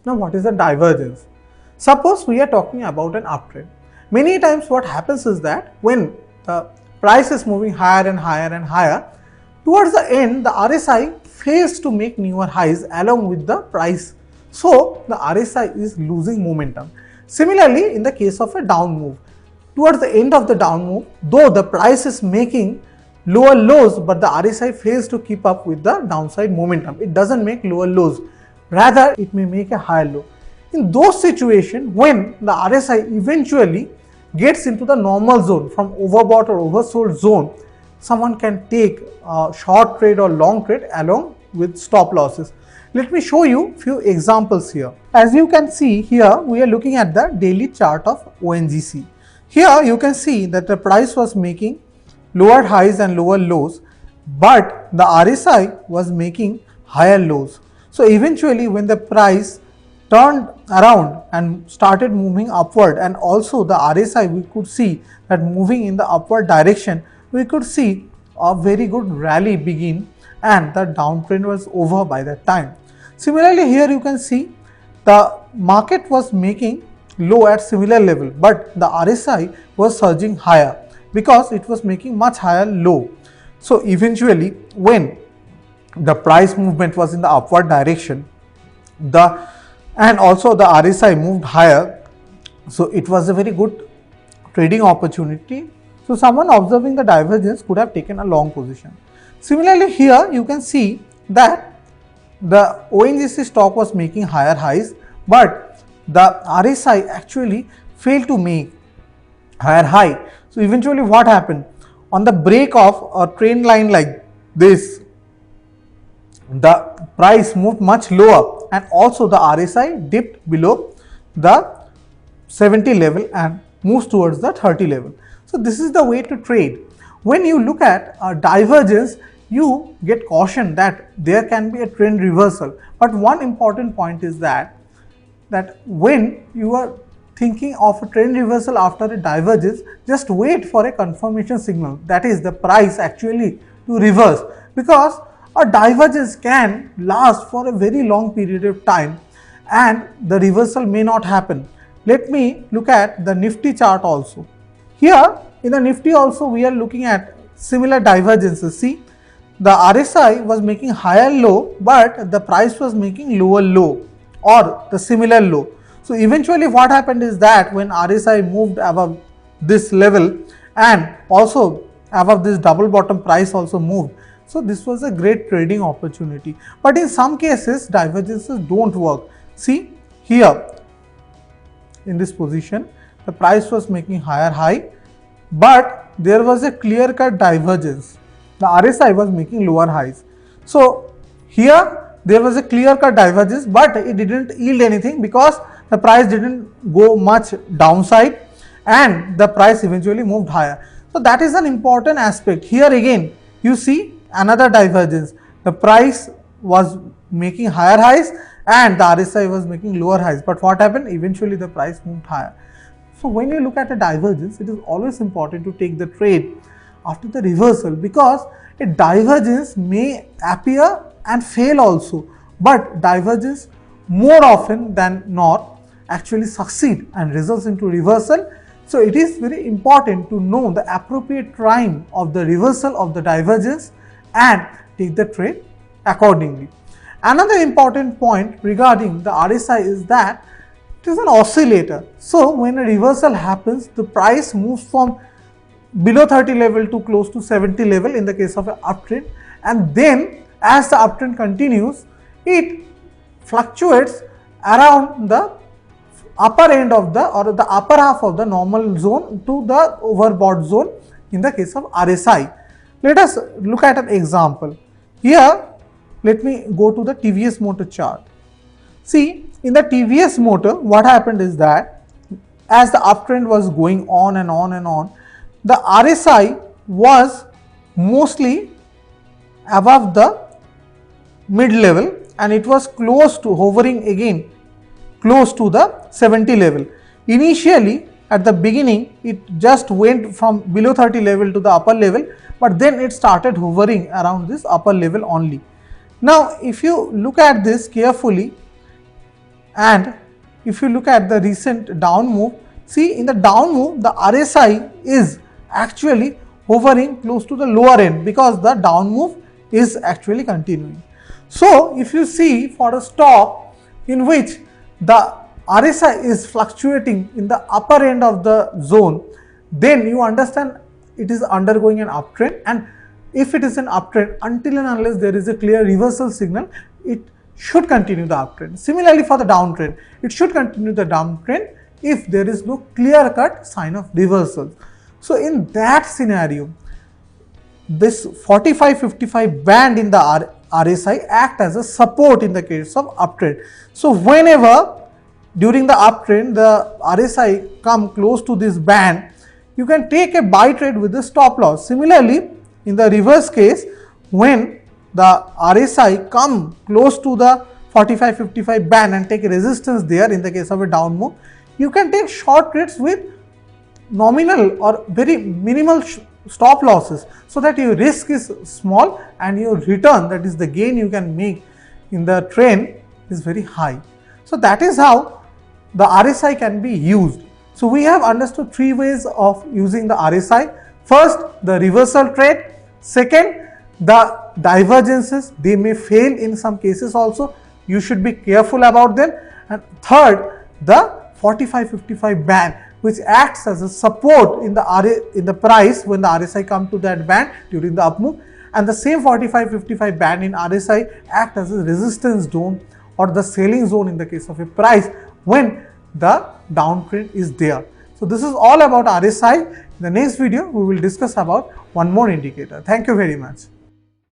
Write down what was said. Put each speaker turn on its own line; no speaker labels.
Now what is the divergence? Suppose we are talking about an uptrend. Many times what happens is that when the price is moving higher and higher and higher, towards the end the RSI fails to make newer highs along with the price. So the RSI is losing momentum. Similarly, in the case of a down move, towards the end of the down move, though the price is making lower lows, but the RSI fails to keep up with the downside momentum. It doesn't make lower lows, rather it may make a higher low. In those situations, when the RSI eventually gets into the normal zone, from overbought or oversold zone, someone can take a short trade or long trade along with stop losses. Let me show you few examples here. As you can see here, we are looking at the daily chart of ONGC. Here you can see that the price was making lower highs and lower lows, but the RSI was making higher lows. So eventually when the price turned around and started moving upward, and also the RSI we could see that moving in the upward direction, we could see a very good rally begin and the downtrend was over by that time. Similarly, here you can see the market was making low at similar level, but the RSI was surging higher because it was making much higher low. So eventually when the price movement was in the upward direction, and also the RSI moved higher, so it was a very good trading opportunity. So someone observing the divergence could have taken a long position. Similarly, here you can see that the ONGC stock was making higher highs, but the RSI actually failed to make higher high. So eventually what happened? On the break of a trend line like this, the price moved much lower and also the RSI dipped below the 70 level and moves towards the 30 level. So this is the way to trade. When you look at a divergence, you get caution that there can be a trend reversal. But one important point is that when you are thinking of a trend reversal after a divergence, just wait for a confirmation signal, that is the price actually to reverse, because a divergence can last for a very long period of time and the reversal may not happen. Let me look at the Nifty chart also. Here in the Nifty also we are looking at similar divergences. See, the RSI was making higher low, but the price was making lower low or the similar low. So eventually what happened is that when RSI moved above this level and also above this double bottom, price also moved. So this was a great trading opportunity. But in some cases divergences don't work. See here in this position, the price was making higher high, but there was a clear cut divergence. The RSI was making lower highs. So here there was a clear cut divergence, but it didn't yield anything because the price didn't go much downside and the price eventually moved higher. So that is an important aspect. Here again you see another divergence. The price was making higher highs and the RSI was making lower highs, but what happened? Eventually the price moved higher. So when you look at a divergence, it is always important to take the trade after the reversal, because a divergence may appear and fail also, but divergence more often than not actually succeed and results into reversal. So it is very important to know the appropriate time of the reversal of the divergence and take the trade accordingly. Another important point regarding the RSI is that it is an oscillator. So when a reversal happens, the price moves from below 30 level to close to 70 level in the case of an uptrend, and then as the uptrend continues, it fluctuates around the upper end of the upper half of the normal zone to the overbought zone in the case of RSI. Let us look at an example. Here let me go to the TVS Motor chart. See, in the TVS Motor, what happened is that as the uptrend was going on and on and on, the RSI was mostly above the mid level and it was close to hovering again close to the 70 level. Initially at the beginning it just went from below 30 level to the upper level, but then it started hovering around this upper level only. Now if you look at this carefully, And if you look at the recent down move, see in the down move the RSI is actually hovering close to the lower end because the down move is actually continuing. So if you see for a stock in which the RSI is fluctuating in the upper end of the zone, then you understand it is undergoing an uptrend, and if it is an uptrend, until and unless there is a clear reversal signal, it should continue the uptrend. Similarly for the downtrend, it should continue the downtrend if there is no clear cut sign of reversal. So in that scenario, this 45-55 band in the RSI act as a support in the case of uptrend. So whenever during the uptrend the RSI come close to this band, you can take a buy trade with the stop loss. Similarly, in the reverse case, when the RSI come close to the 45-55 band and take resistance there in the case of a down move, you can take short trades with nominal or very minimal stop losses, so that your risk is small and your return, that is the gain you can make in the trend, is very high. So that is how the RSI can be used. So we have understood three ways of using the RSI. First, the reversal trade. Second, the divergences, they may fail in some cases also, you should be careful about them. And third, the 45-55 band, which acts as a support in the price when the RSI come to that band during the up move, and the same 45-55 band in RSI act as a resistance zone or the selling zone in the case of a price when the downtrend is there. So this is all about RSI. In the next video, we will discuss about one more indicator. Thank you very much.